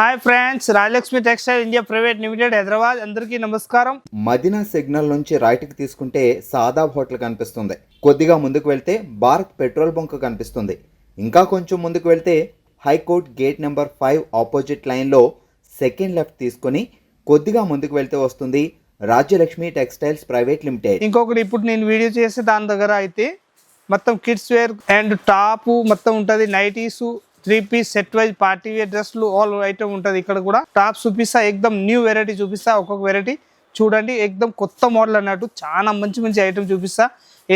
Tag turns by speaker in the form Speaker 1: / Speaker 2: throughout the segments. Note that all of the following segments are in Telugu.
Speaker 1: Hi friends, Rajalakshmi textile India private limited Hyderabad. అందరికీ నమస్కారం.
Speaker 2: మదీనా సిగ్నల్ నుంచి రైట్కి తీసుకుంటే సాదాబ్ హోటల్ కనిపిస్తుంది. కొద్దిగా ముందుకు వెళ్తే భారత్ పెట్రోల్ బంక్ కనిపిస్తుంది. ఇంకా కొంచెం ముందుకు వెళ్తే హైకోర్ట్ గేట్ నెంబర్ 5 ఆపోజిట్ లైన్లో సెకండ్ లెఫ్ట్ తీసుకొని కొద్దిగా ముందుకు వెళ్తే వస్తుంది రాజ్యలక్ష్మి టెక్స్టైల్స్ ప్రైవేట్ లిమిటెడ్.
Speaker 1: ఇంకొకటి ఇప్పుడు నేను వీడియో చేసే దాని దగ్గర అయితే మొత్తం కిడ్స్ వేర్ అండ్ టాప్ మొత్తం ఉంటుంది. Nighties, 3 piece set wise party wear డ్రెస్లు ఆల్ ఐటమ్ ఉంటుంది. ఇక్కడ కూడా టాప్ చూపిస్తా, ఎక్దమ్ న్యూ వెరైటీ చూపిస్తా. ఒక్కొక్క వెరైటీ చూడండి, ఎక్దమ్ కొత్త మోడల్ అన్నట్టు చాలా మంచి మంచి ఐటమ్ చూపిస్తా.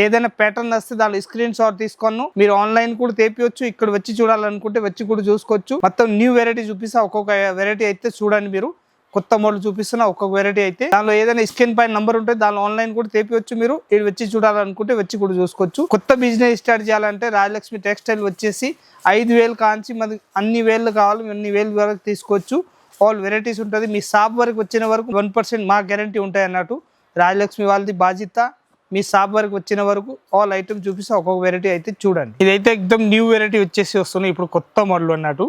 Speaker 1: ఏదైనా ప్యాటర్న్ వస్తే దాని స్క్రీన్ షాట్ తీసుకొని మీరు ఆన్లైన్ కూడా తెప్పియొచ్చు. ఇక్కడ వచ్చి చూడాలనుకుంటే వచ్చి కూడా చూసుకోవచ్చు. మొత్తం న్యూ వెరైటీ చూపిస్తా. ఒక్కొక్క వెరైటీ అయితే చూడండి, మీరు కొత్త మోడల్ చూపిస్తున్నా. ఒక్కొక్క వెరైటీ అయితే దానిలో ఏదైనా స్క్రీన్ పైన నంబర్ ఉంటుంది, దానిలో ఆన్లైన్ కూడా తెప్పియొచ్చు. మీరు ఇది వచ్చి చూడాలనుకుంటే వచ్చి కూడా చూసుకోవచ్చు. కొత్త బిజినెస్ స్టార్ట్ చేయాలంటే రాజలక్ష్మి టెక్స్టైల్ వచ్చేసి 5,000 కాంచి మనకి అన్ని వేలు కావాలి, అన్ని వేలు వరకు తీసుకోవచ్చు. ఆల్ వెరైటీస్ ఉంటుంది. మీ షాప్ వరకు వచ్చిన వరకు 1% మా గ్యారంటీ ఉంటాయి అన్నట్టు. రాజలక్ష్మి వాళ్ళది బాధ్యత. మీ షాప్ వరకు వచ్చిన వరకు ఆల్ ఐటమ్ చూపిస్తే ఒక్కొక్క వెరైటీ అయితే చూడండి. ఇదైతే ఎక్దమ్ న్యూ వెరైటీ వచ్చేసి వస్తున్నాయి. ఇప్పుడు కొత్త మోడల్ అన్నట్టు.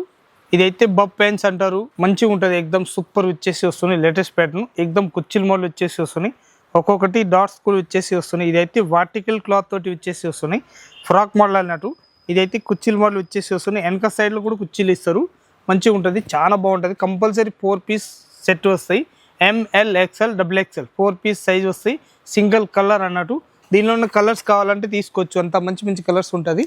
Speaker 1: ఇదైతే బబ్ పెన్స్ అంటారు. మంచిగా ఉంటుంది, ఎక్దమ్ సూపర్ వచ్చేసి వస్తున్నాయి. లేటెస్ట్ ప్యాటర్న్ ఎక్దమ్ కుచ్చిల్ మోడల్ వచ్చేసి వస్తున్నాయి. ఒక్కొక్కటి డాట్స్ కూడా వచ్చేసి వస్తున్నాయి. ఇదైతే వార్టికల్ క్లాత్ తోటి వచ్చేసి వస్తున్నాయి. ఫ్రాక్ మోడల్ అన్నట్టు. ఇదైతే కుచ్చిల్ మోడల్ వచ్చేసి వస్తున్నాయి. వెనక సైడ్లో కూడా కుచ్చిలు ఇస్తారు. మంచిగా ఉంటుంది, చాలా బాగుంటుంది. కంపల్సరీ 4 పీస్ సెట్ వస్తాయి. ML, XL, XXL 4 piece size వస్తాయి. సింగిల్ కలర్ అన్నట్టు. దీనిలో ఉన్న కలర్స్ కావాలంటే తీసుకోవచ్చు. అంత మంచి మంచి కలర్స్ ఉంటుంది,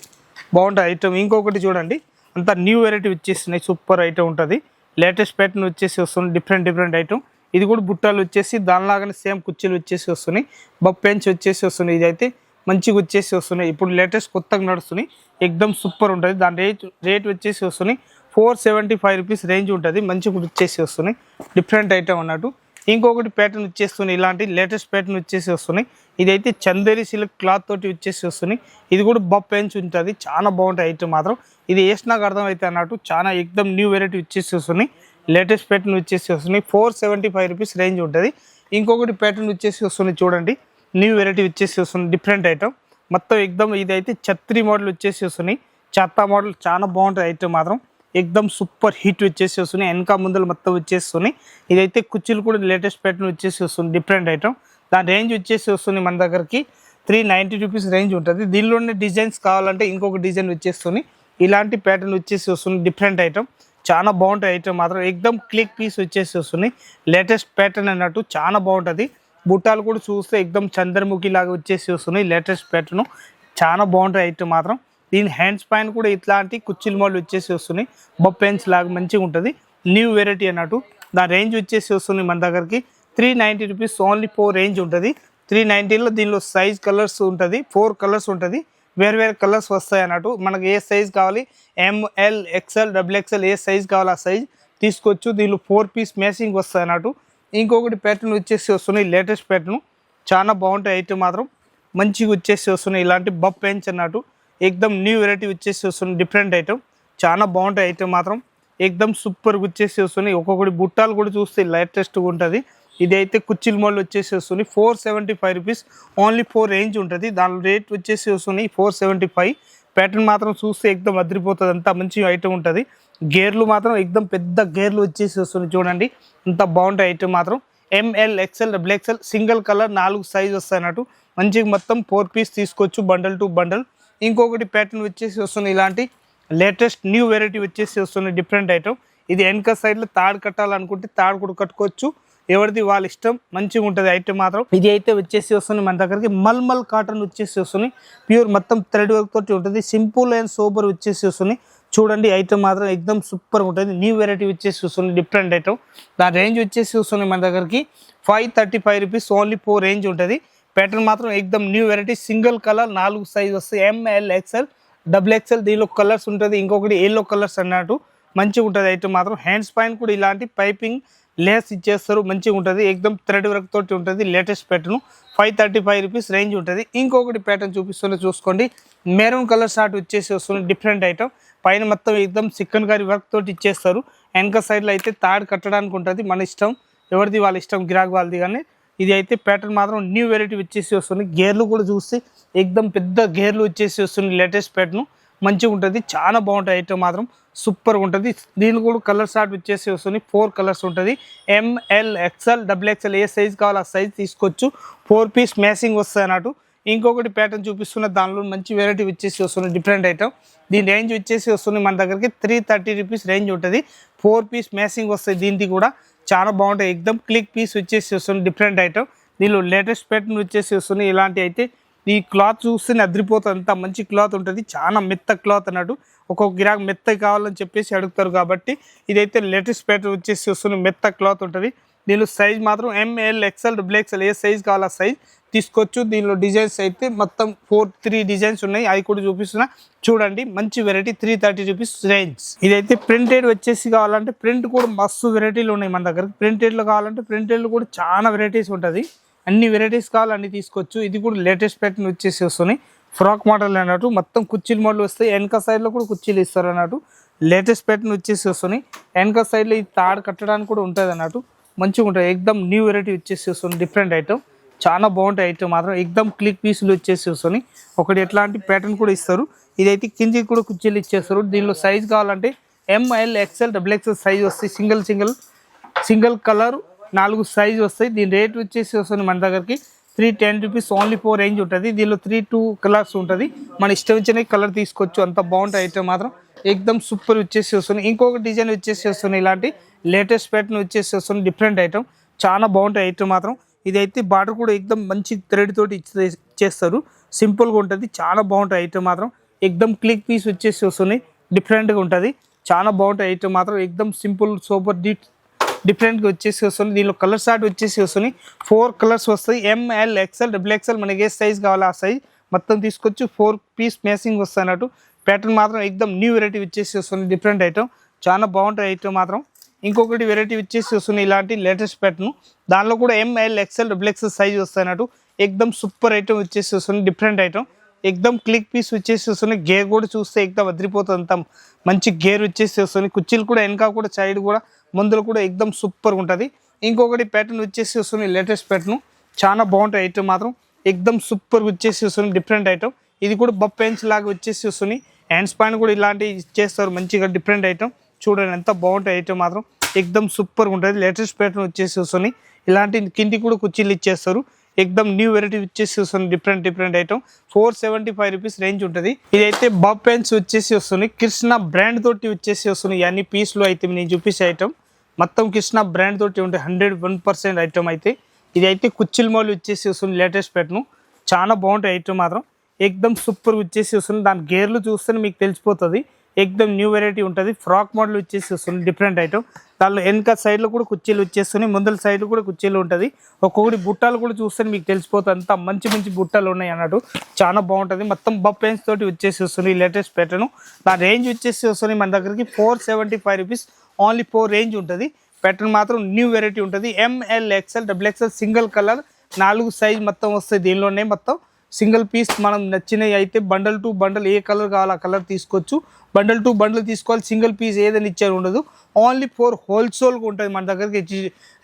Speaker 1: బాగుంటుంది ఐటమ్. ఇంకొకటి చూడండి, అంతా న్యూ వెరైటీ వచ్చేస్తున్నాయి. సూపర్ ఐటమ్ ఉంటుంది. లేటెస్ట్ ప్యాటర్న్ వచ్చేసి వస్తుంది. Different item. ఇది కూడా బుట్టాలు వచ్చేసి దానిలాగానే సేమ్ కుర్చీలు వచ్చేసి వస్తున్నాయి. బబ్ పెన్స్ వచ్చేసి వస్తున్నాయి. ఇదైతే మంచిగా వచ్చేసి వస్తున్నాయి. ఇప్పుడు లేటెస్ట్ కొత్తగా నడుస్తున్నాయి. ఎక్దమ్ సూపర్ ఉంటుంది. దాని రేట్ వచ్చేసి వస్తున్నాయి 475 రూపీస్ రేంజ్ ఉంటుంది. మంచిగా వచ్చేసి వస్తున్నాయి. డిఫరెంట్ ఐటమ్ అన్నట్టు. ఇంకొకటి ప్యాటర్న్ వచ్చేస్తున్నాయి. ఇలాంటి లేటెస్ట్ ప్యాటర్న్ వచ్చేసి వస్తున్నాయి. ఇదైతే చందేరి సిల్క్ క్లాత్ తోటి వచ్చేసి వస్తున్నాయి. ఇది కూడా బబ్ పెన్స్ ఉంటుంది. చాలా బాగుంటుంది ఐటమ్ మాత్రం. ఇది వేసినాక అర్థమైతే అన్నట్టు. చాలా ఎక్దమ్ న్యూ వెరైటీ వచ్చేసి వస్తున్నాయి. లేటెస్ట్ ప్యాటర్న్ వచ్చేసి వస్తున్నాయి. 475 రూపీస్ రేంజ్ ఉంటుంది. ఇంకొకటి ప్యాటర్న్ వచ్చేసి వస్తున్నాయి. చూడండి, న్యూ వెరైటీ వచ్చేసి వస్తుంది. డిఫరెంట్ ఐటమ్ మొత్తం ఎక్దమ్. ఇదైతే ఛత్రి మోడల్ వచ్చేసి వస్తున్నాయి. ఛత్తా మోడల్ చాలా బాగుంటుంది ఐటమ్ మాత్రం. ఎక్దమ్ సూపర్ హిట్ వచ్చేసి వస్తున్నాయి. వెనక ముందలు మొత్తం వచ్చేస్తున్నాయి. ఇదైతే కుర్చీలు కూడా లేటెస్ట్ ప్యాటర్న్ వచ్చేసి వస్తుంది. Different item. దాని రేంజ్ వచ్చేసి వస్తుంది మన దగ్గరికి 390 రూపీస్ రేంజ్ ఉంటుంది. దీనిలోనే డిజైన్స్ కావాలంటే ఇంకొక డిజైన్ వచ్చేస్తుంది. ఇలాంటి ప్యాటర్న్ వచ్చేసి వస్తుంది. డిఫరెంట్ ఐటమ్, చాలా బాగుంటుంది ఐటమ్ మాత్రం. ఎక్దమ్ క్లిక్ పీస్ వచ్చేసి వస్తున్నాయి. లేటెస్ట్ ప్యాటర్న్ అన్నట్టు చాలా బాగుంటుంది. బుట్టాలు కూడా చూస్తే ఎక్దమ్ చంద్రముఖి లాగా వచ్చేసి వస్తున్నాయి. లేటెస్ట్ ప్యాటర్న్ చాలా బాగుంటుంది ఐటమ్ మాత్రం. దీని హ్యాండ్స్ పైన కూడా ఇట్లాంటి కుచ్చిల్ మోడల్ వచ్చేసి వస్తున్నాయి. బబ్ పెన్స్ లాగా మంచిగా ఉంటుంది. న్యూ వెరైటీ అన్నట్టు. దాని రేంజ్ వచ్చేసి వస్తుంది మన దగ్గరికి 390 రూపీస్ ఓన్లీ 4 రేంజ్ ఉంటుంది. 390లో దీనిలో సైజ్ కలర్స్ ఉంటుంది. 4 కలర్స్ ఉంటుంది. వేరే కలర్స్ వస్తాయి అన్నట్టు. మనకు ఏ సైజ్ కావాలి, ML, XL, XXL ఏ సైజ్ కావాలి ఆ సైజ్ తీసుకోవచ్చు. దీనిలో 4 పీస్ మ్యాచింగ్ వస్తాయి అన్నట్టు. ఇంకొకటి ప్యాటర్న్ వచ్చేసి వస్తున్నాయి. లేటెస్ట్ ప్యాటర్న్ చాలా బాగుంటాయి ఐటమ్ మాత్రం. మంచిగా వచ్చేసి వస్తున్నాయి. ఇలాంటి బబ్ పెన్స్ అన్నట్టు. ఎక్దమ్ న్యూ వెరైటీ వచ్చేసి వస్తుంది. డిఫరెంట్ ఐటమ్, చాలా బాగుంటాయి ఐటమ్ మాత్రం. ఎక్దమ్ సూపర్గా వచ్చేసి వస్తున్నాయి. ఒక్కొక్కటి బుట్టాలు కూడా చూస్తే లేటెస్ట్గా ఉంటుంది. ఇది అయితే కుచ్చిల్ మోడల్ వచ్చేసి వస్తుంది. 475 రూపీస్ ఓన్లీ 4 రేంజ్ ఉంటుంది. దాని రేట్ వచ్చేసి వస్తున్నాయి 475. ప్యాటర్న్ మాత్రం చూస్తే ఎక్దమ్ అదిరిపోతుంది. అంతా మంచి ఐటమ్ ఉంటుంది. గేర్లు మాత్రం ఎక్దమ్ పెద్ద గేర్లు వచ్చేసి వస్తుంది. చూడండి, అంత బాగుంటాయి ఐటమ్ మాత్రం. ML, XL, XXL single colour 4 size వస్తాయి అన్నట్టు. మంచిగా మొత్తం 4 పీస్ తీసుకోవచ్చు, బండల్ టు బండల్. ఇంకొకటి ప్యాటర్న్ వచ్చేసి వస్తుంది. ఇలాంటి లేటెస్ట్ న్యూ వెరైటీ వచ్చేసి వస్తుంది. Different item. ఇది వెనక సైడ్లో తాడు కట్టాలనుకుంటే తాడు కూడా కట్టుకోవచ్చు. ఎవరిది వాళ్ళ ఇష్టం. మంచిగా ఉంటుంది ఐటమ్ మాత్రం. ఇది అయితే వచ్చేసి వస్తుంది మన దగ్గరికి మల్మల్ కాటన్ వచ్చేసి వస్తుంది. ప్యూర్ మొత్తం థ్రెడ్ వర్క్ తోటి ఉంటుంది. సింపుల్ అండ్ సూపర్ వచ్చేసి వస్తుంది. చూడండి, ఐటమ్ మాత్రం ఎక్దమ్ సూపర్ ఉంటుంది. న్యూ వెరైటీ వచ్చేసి వస్తుంది. Different item. దాని రేంజ్ వచ్చేసి వస్తుంది మన దగ్గరికి 535 రూపీస్ ఓన్లీ 4 రేంజ్ ఉంటుంది. ప్యాటర్న్ మాత్రం ఎక్దమ్ new variety. Single colour 4 size వస్తాయి. ML, XL, XXL దీనిలో కలర్స్ ఉంటుంది. ఇంకొకటి ఎల్లో కలర్స్ అన్నట్టు. మంచిగా ఉంటుంది ఐటమ్ మాత్రం. హ్యాండ్స్ పైన కూడా ఇలాంటి పైపింగ్ లేస్ ఇచ్చేస్తారు. మంచిగా ఉంటుంది. ఎక్దమ్ థ్రెడ్ వర్క్ తోటి ఉంటుంది. లేటెస్ట్ ప్యాటర్న్ 535 రూపీస్ రేంజ్ ఉంటుంది. ఇంకొకటి ప్యాటర్న్ చూపిస్తుంది, చూసుకోండి. మెరూన్ కలర్ షార్ట్ వచ్చేసి వస్తుంది. Different item. పైన మొత్తం ఎక్దమ్ చికెన్ కర్రీ వర్క్ తోటి ఇచ్చేస్తారు. వెనక సైడ్లో అయితే తాడు కట్టడానికి ఉంటుంది. మన ఇష్టం, ఎవరిది వాళ్ళ ఇష్టం, గిరాక్ వాళ్ళది. కానీ ఇది అయితే ప్యాటర్న్ మాత్రం న్యూ వెరైటీ వచ్చేసి వస్తుంది. గేర్లు కూడా చూస్తే ఎక్దమ్ పెద్ద గేర్లు వచ్చేసి వస్తుంది. లేటెస్ట్ ప్యాటర్న్ మంచిగా ఉంటుంది, చాలా బాగుంటుంది ఐటమ్ మాత్రం సూపర్గా ఉంటుంది. దీని కూడా కలర్ షార్ట్ వచ్చేసి వస్తుంది, 4 కలర్స్ ఉంటుంది. ML XL XXL ఏ సైజ్ కావాలో ఆ సైజ్ తీసుకోవచ్చు. 4 పీస్ మ్యాచింగ్ వస్తుంది అన్నట్టు. ఇంకొకటి ప్యాటర్న్ చూపిస్తున్న దానిలో మంచి వెరైటీ వచ్చేసి వస్తుంది, డిఫరెంట్ ఐటమ్. దీని రేంజ్ వచ్చేసి వస్తుంది మన దగ్గరికి 330 రూపీస్ రేంజ్ ఉంటుంది. 4 పీస్ మ్యాచింగ్ వస్తుంది. దీనికి కూడా చాలా బాగుంటాయి, ఎక్దమ్ క్లిక్ పీస్ వచ్చేసి వస్తుంది, డిఫరెంట్ ఐటమ్. దీనిలో లేటెస్ట్ ప్యాటర్న్ వచ్చేసి వస్తుంది. ఇలాంటి అయితే ఈ క్లాత్ చూస్తే అద్రిపోతుంది, అంత మంచి క్లాత్ ఉంటుంది, చాలా మెత్త క్లాత్ అన్నట్టు. ఒక్కొక్క గిరాక్ మెత్తగా కావాలని చెప్పేసి అడుగుతారు కాబట్టి ఇదైతే లేటెస్ట్ ప్యాటర్న్ వచ్చేసి వస్తుంది, మెత్త క్లాత్ ఉంటుంది. దీనిలో సైజ్ మాత్రం ML XL XXL ఏ సైజ్ కావాలో ఆ సైజ్ తీసుకోవచ్చు. దీనిలో డిజైన్స్ అయితే మొత్తం 3 డిజైన్స్ ఉన్నాయి, అవి కూడా చూపిస్తున్నా చూడండి. మంచి వెరైటీ 330 రూపీస్ రేంజ్. ఇదైతే ప్రింటెడ్ వచ్చేసి కావాలంటే ప్రింట్ కూడా మస్తు వెరైటీలు ఉన్నాయి మన దగ్గర. ప్రింటెడ్లో కావాలంటే ప్రింటెడ్లో కూడా చాలా వెరైటీస్ ఉంటుంది, అన్ని వెరైటీస్ కావాలి అన్ని తీసుకోవచ్చు. ఇది కూడా లేటెస్ట్ ప్యాటర్న్ వచ్చేసి వస్తున్నాయి, ఫ్రాక్ మోడల్ అన్నట్టు. మొత్తం కుర్చీలు మోడల్ వస్తాయి, వెనక సైడ్లో కూడా కుర్చీలు ఇస్తారు అన్నట్టు. లేటెస్ట్ ప్యాటర్న్ వచ్చేసి వస్తున్నాయి. వెనక సైడ్లో ఈ తాడు కట్టడానికి కూడా ఉంటుంది అన్నట్టు, మంచిగా ఉంటుంది. ఎక్దమ్ న్యూ వెరైటీ వచ్చేసి వస్తుంది, డిఫరెంట్ ఐటమ్, చాలా బాగుంటాయి ఐటమ్ మాత్రం. ఎక్దమ్ క్లిక్ పీసులు వచ్చేసి వస్తున్నాయి. ఒకటి ఎట్లాంటి ప్యాటర్న్ కూడా ఇస్తారు. ఇదైతే కిందికి కూడా కుర్చీలు ఇచ్చేస్తారు. దీనిలో సైజ్ కావాలంటే ML XL XXL సైజ్ వస్తాయి. సింగిల్ కలర్ 4 సైజు వస్తాయి. దీని రేట్ వచ్చేసి వస్తుంది మన దగ్గరికి 310 రూపీస్ ఓన్లీ 4 రేంజ్ ఉంటుంది. దీనిలో 2 కలర్స్ ఉంటుంది, మన ఇష్టం వచ్చిన కలర్ తీసుకోవచ్చు. అంత బాగుంటాయి ఐటమ్ మాత్రం, ఎక్దమ్ సూపర్ వచ్చేసి వస్తుంది. ఇంకొక డిజైన్ వచ్చేసి వస్తుంది, ఇలాంటి లేటెస్ట్ ప్యాటర్న్ వచ్చేసి వస్తుంది, డిఫరెంట్ ఐటమ్, చాలా బాగుంటాయి ఐటమ్ మాత్రం. ఇదైతే బార్డర్ కూడా ఎక్దమ్ మంచి థ్రెడ్ తోటి ఇచ్చేస్తారు, సింపుల్గా ఉంటుంది, చాలా బాగుంటాయి ఐటమ్ మాత్రం. ఎక్దమ్ క్లిక్ పీస్ వచ్చేసి వస్తుంది, డిఫరెంట్గా ఉంటుంది, చాలా బాగుంటాయి ఐటమ్ మాత్రం. ఎక్దమ్ సింపుల్ సూపర్ డిఫరెంట్గా వచ్చేసి వస్తుంది. దీనిలో కలర్ షార్ట్ వచ్చేసి వస్తుంది, 4 కలర్స్ వస్తాయి. ML XL XXL మనకి ఏ సైజ్ కావాలో ఆ సైజ్ మొత్తం తీసుకొచ్చి 4 పీస్ మ్యాచింగ్ వస్తాయి అన్నట్టు. ప్యాటర్న్ మాత్రం ఎక్దమ్ న్యూ వెరైటీ వచ్చేసి వస్తుంది, డిఫరెంట్ ఐటమ్, చాలా బాగుంటాయి ఐటమ్ మాత్రం. ఇంకొకటి వెరైటీ వచ్చేసి వస్తుంది, ఇలాంటి లేటెస్ట్ ప్యాటర్న్. దానిలో కూడా ML XL XXL సైజ్ వస్తాయి అన్నట్టు. ఎక్దమ్ సూపర్ ఐటమ్ వచ్చేసి వస్తుంది, డిఫరెంట్ ఐటమ్, ఎక్దమ్ క్లిక్ పీస్ వచ్చేసి వస్తుంది. గేర్ కూడా చూస్తే ఎక్దమ్ వదిలిపోతుంది, అంత మంచి గేర్ వచ్చేసి వస్తుంది. కుర్చీలు కూడా వెనక కూడా సైడ్ కూడా ముందులో కూడా ఎక్దమ్ సూపర్గా ఉంటుంది. ఇంకొకటి ప్యాటర్న్ వచ్చేసి వస్తుంది, లేటెస్ట్ ప్యాటర్న్, చాలా బాగుంటాయి ఐటమ్ మాత్రం. ఎక్దమ్ సూపర్గా వచ్చేసి వస్తుంది, డిఫరెంట్ ఐటమ్. ఇది కూడా బఫ్ లాగా వచ్చేసి వస్తుంది. హ్యాండ్స్ పైన కూడా ఇలాంటివి ఇచ్చేస్తారు, మంచిగా డిఫరెంట్ ఐటమ్. చూడండి ఎంత బాగుంటాయి ఐటమ్ మాత్రం, ఎక్దమ్ సూపర్గా ఉంటుంది. లేటెస్ట్ ప్యాటర్న్ వచ్చేసి వస్తుంది, ఇలాంటి కింది కూడా కుర్చీలు ఇచ్చేస్తారు. ఎక్దమ్ న్యూ వెరైటీ వచ్చేసి వస్తుంది, డిఫరెంట్ ఐటమ్. 475 రూపీస్ రేంజ్ ఉంటుంది. ఇదైతే బాబ్ పెన్స్ వచ్చేసి వస్తుంది, కృష్ణ బ్రాండ్ తోటి వచ్చేసి వస్తుంది. అన్ని పీస్లు అయితే నేను చూపించే ఐటమ్ మొత్తం కృష్ణ బ్రాండ్ తోటి ఉంటాయి, 101% ఐటమ్ అయితే. ఇది అయితే కుర్చీల మోడల్ వచ్చేసి వస్తుంది, లేటెస్ట్ ప్యాటర్న్, చాలా బాగుంటాయి ఐటమ్ మాత్రం. ఎక్దమ్ సూపర్ వచ్చేసి వస్తుంది. దాని గేర్లు చూస్తే మీకు తెలిసిపోతుంది, ఎక్దమ్ న్యూ వెరైటీ ఉంటుంది. ఫ్రాక్ మోడల్ వచ్చేసి వస్తుంది, డిఫరెంట్ ఐటమ్. దానిలో వెనక సైడ్లో కూడా కుర్చీలు వచ్చేస్తున్నాయి, ముందల సైడ్లో కూడా కుర్చీలు ఉంటుంది. ఒక్కొక్కటి బుట్టాలు కూడా చూస్తే మీకు తెలిసిపోతుంది, అంత మంచి బుట్టాలు ఉన్నాయి అన్నట్టు, చాలా బాగుంటుంది. మొత్తం బఫ్ పెన్స్ తోటి వచ్చేసి వస్తుంది, లేటెస్ట్ ప్యాటర్న్. దాని రేంజ్ వచ్చేసి వస్తుంది మన దగ్గరికి 475 రూపీస్ ఓన్లీ 4 రేంజ్ ఉంటుంది. ప్యాటర్న్ మాత్రం న్యూ వెరైటీ ఉంటుంది. ML XL XXL single colour 4 size మొత్తం వస్తాయి. దీనిలోనే మొత్తం సింగిల్ పీస్ మనం నచ్చినవి అయితే bundle to bundle A colour కావాలో ఆ కలర్ తీసుకోవచ్చు. బండల్ టు బండల్ తీసుకోవాలి, సింగిల్ పీస్ ఏదైనా ఇచ్చారు ఉండదు. ఓన్లీ 4 హోల్సేల్గా ఉంటుంది మన దగ్గరికి,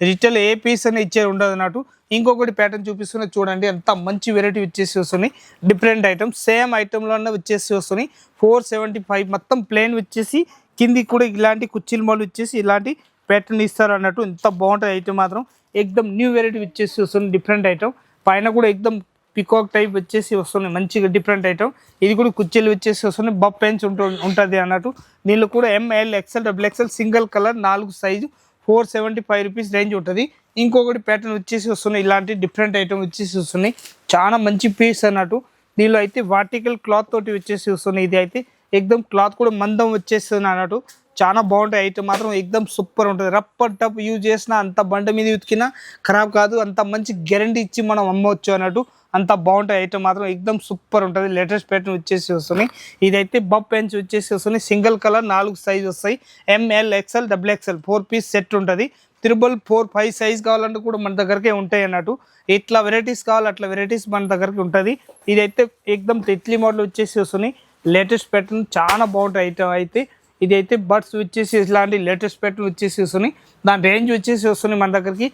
Speaker 1: రిటైల్ ఏ పీస్ అని ఇచ్చారు ఉండదు అన్నట్టు. ఇంకొకటి ప్యాటర్న్ చూపిస్తున్నా చూడండి, అంత మంచి వెరైటీ వచ్చేసి వస్తుంది, డిఫరెంట్ ఐటమ్. సేమ్ ఐటమ్లోనే వచ్చేసి వస్తుంది. 475 మొత్తం ప్లేన్ వచ్చేసి కిందికి కూడా ఇలాంటి కుర్చీల మోడల్ వచ్చేసి ఇలాంటి ప్యాటర్న్ ఇస్తారు అన్నట్టు. ఎంత బాగుంటుంది ఐటమ్ మాత్రం, ఎక్దమ్ న్యూ వెరైటీ వచ్చేసి వస్తుంది, డిఫరెంట్ ఐటమ్. పైన కూడా ఎక్దమ్ పికాక్ టైప్ వచ్చేసి వస్తుంది, మంచిగా డిఫరెంట్ ఐటమ్. ఇది కూడా కుర్చీలు వచ్చేసి వస్తుంది, బఫ్ పెన్స్ ఉంటుంది అన్నట్టు. దీనిలో కూడా ML XL XXL single colour 4 size 475 rupees range ఉంటుంది. ఇంకొకటి ప్యాటర్న్ వచ్చేసి వస్తుంది, ఇలాంటి డిఫరెంట్ ఐటమ్ వచ్చేసి వస్తున్నాయి, చాలా మంచి పీస్ అన్నట్టు. దీనిలో అయితే వర్టికల్ క్లాత్ తోటి వచ్చేసి వస్తుంది. ఇది అయితే ఎక్దమ్ క్లాత్ కూడా మందం వచ్చేస్తుంది అన్నట్టు, చాలా బాగుంటాయి ఐటమ్ మాత్రం. ఎక్దమ్ సూపర్ ఉంటుంది. రఫ్ అండ్ టఫ్ యూజ్ చేసినా అంత బండ మీద ఉతికినా ఖరాబ్ కాదు, అంత మంచి గ్యారంటీ ఇచ్చి మనం అమ్మవచ్చు అన్నట్టు, అంత బాగుంటాయి ఐటమ్ మాత్రం. ఎక్దమ్ సూపర్ ఉంటుంది. లేటెస్ట్ ప్యాటర్న్ వచ్చేసి వస్తుంది. ఇదైతే బఫ్ పెన్స్ వచ్చేసి వస్తుంది, సింగిల్ కలర్ 4 సైజ్ వస్తాయి. ML XL XXL 4 piece set ఉంటుంది. 4 సైజ్ కావాలంటే కూడా మన దగ్గరకే ఉంటాయి అన్నట్టు. ఇట్లా వెరైటీస్ కావాలి అట్లా వెరైటీస్ మన దగ్గరికి ఉంటుంది. ఇదైతే ఎక్దమ్ తిట్లీ మోడల్ వచ్చేసి వస్తుంది, లేటెస్ట్ ప్యాటర్న్, చాలా బాగుంటాయి ఐటమ్ అయితే. ఇది అయితే బడ్స్ వచ్చేసి ఇలాంటి లేటెస్ట్ ప్యాటర్న్ వచ్చేసి వస్తుంది. దాని రేంజ్ వచ్చేసి వస్తుంది మన దగ్గరికి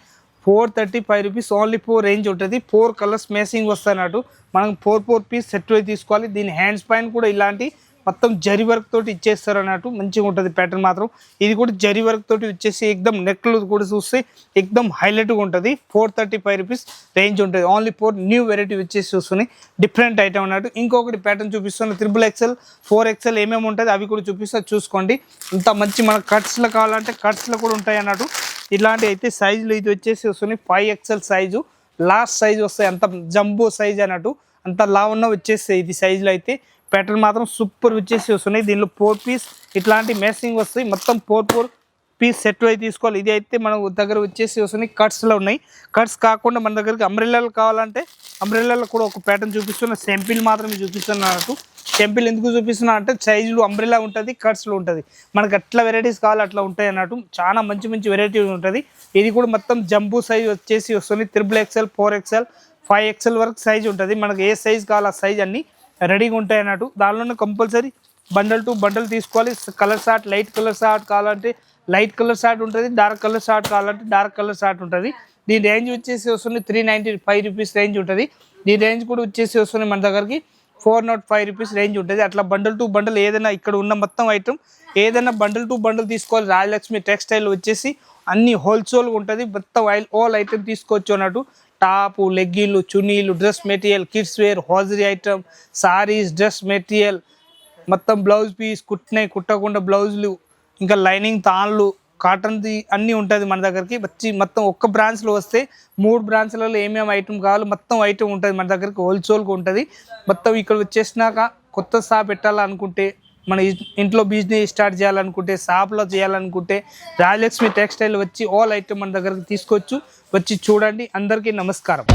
Speaker 1: 435 రూపీస్ ఓన్లీ 4 రేంజ్ ఉంటుంది. 4 కలర్స్ మ్యాచింగ్ వస్తాయి అన్నట్టు. మనం 4 పీస్ సెట్ తీసుకోవాలి. దీని హ్యాండ్స్ పైన కూడా ఇలాంటి మొత్తం జరీ వర్క్ తోటి ఇచ్చేస్తారు అన్నట్టు, మంచిగా ఉంటుంది ప్యాటర్న్ మాత్రం. ఇది కూడా జరీ వర్క్ తోటి వచ్చేసి ఎక్దమ్ నెక్లు కూడా చూస్తే ఎక్దమ్ హైలైట్గా ఉంటుంది. 435 రూపీస్ రేంజ్ ఉంటుంది. ఓన్లీ 4 న్యూ వెరైటీ వచ్చేసి వస్తున్నాయి, డిఫరెంట్ ఐటమ్ అన్నట్టు. ఇంకొకటి ప్యాటర్న్ చూపిస్తున్నా, 3XL 4XL ఏమేమి ఉంటుంది అవి కూడా చూపిస్తా, చూసుకోండి. ఇంత మంచి మన కట్స్లో కావాలంటే కట్స్లో కూడా ఉంటాయి అన్నట్టు. ఇలాంటి అయితే సైజులు ఇది వచ్చేసి వస్తున్నాయి 5XL సైజు, లాస్ట్ సైజు వస్తాయి. అంత జంబో సైజ్ అన్నట్టు, అంత లా ఉన్న వచ్చేస్తాయి ఇది సైజులో అయితే. ప్యాటర్న్ మాత్రం సూపర్ వచ్చేసి వస్తున్నాయి. దీనిలో 4 పీస్ ఇట్లాంటి మ్యాచింగ్ వస్తాయి. మొత్తం 4 పీస్ సెట్ అయితే తీసుకోవాలి. ఇది అయితే మన దగ్గర వచ్చేసి వస్తున్నాయి కట్స్లో ఉన్నాయి. కట్స్ కాకుండా మన దగ్గరికి అంబ్రెల్లాలు కావాలంటే అంబ్రెల్లాలో కూడా ఒక ప్యాటర్న్ చూపిస్తున్నా, సింపుల్ మాత్రమే చూపిస్తున్నా అన్నట్టు. సింపుల్ ఎందుకు చూపిస్తున్నా అంటే సైజులు అంబ్రెల్లా ఉంటుంది, కట్స్లో ఉంటుంది. మనకు అట్లా వెరైటీస్ కావాలి అట్లా ఉంటాయి అన్నట్టు. చాలా మంచి మంచి వెరైటీ ఉంటుంది. ఇది కూడా మొత్తం జంబూ సైజ్ వచ్చేసి వస్తుంది. 3XL 4XL 5XL వరకు సైజ్ ఉంటుంది. మనకు ఏ సైజ్ కావాలి ఆ సైజ్ అన్నీ రెడీగా ఉంటాయి అన్నట్టు. దానిలోనే కంపల్సరీ బండల్ టు బండల్ తీసుకోవాలి. Colour short, light colour short కావాలంటే లైట్ కలర్ షార్ట్ ఉంటుంది, డార్క్ కలర్ షార్ట్ కావాలంటే డార్క్ కలర్ షార్ట్ ఉంటుంది. దీని రేంజ్ వచ్చేసి వస్తుంది 395 రూపీస్ రేంజ్ ఉంటుంది. దీని రేంజ్ కూడా వచ్చేసి వస్తుంది మన దగ్గరికి 405 రూపీస్ రేంజ్ ఉంటుంది. అట్లా బండల్ టు బండల్ ఏదైనా ఇక్కడ ఉన్న మొత్తం ఐటమ్ ఏదైనా బండల్ టు బండల్ తీసుకోవాలి. రాజలక్ష్మి టెక్స్టైల్ వచ్చేసి అన్ని హోల్సేల్గా ఉంటుంది. మొత్తం ఆల్ ఐటమ్ తీసుకోవచ్చు అన్నట్టు. టాపు, లెగ్గిన్లు, చున్నీలు, dress material, kids wear, hosiery item, saris, dress material, మొత్తం బ్లౌజ్ పీస్, కుట్టినవి కుట్టకుండా బ్లౌజులు, ఇంకా లైనింగ్ తాన్లు, కాటన్ది అన్నీ ఉంటుంది మన దగ్గరికి. వచ్చి మొత్తం ఒక్క బ్రాంచ్లో వస్తే 3 బ్రాంచ్లలో ఏమేమి ఐటమ్ కావాలో మొత్తం ఐటమ్ ఉంటుంది మన దగ్గరికి, హోల్సేల్గా ఉంటుంది మొత్తం. ఇక్కడ వచ్చేసినాక కొత్త షాప్ పెట్టాలనుకుంటే, మన ఇంట్లో బిజినెస్ స్టార్ట్ చేయాలనుకుంటే, షాప్లో చేయాలనుకుంటే రాజలక్ష్మి టెక్స్టైల్ వచ్చి ఆల్ ఐటమ్ మన దగ్గరికి తీసుకోవచ్చు. వచ్చి చూడండి. అందరికీ నమస్కారం.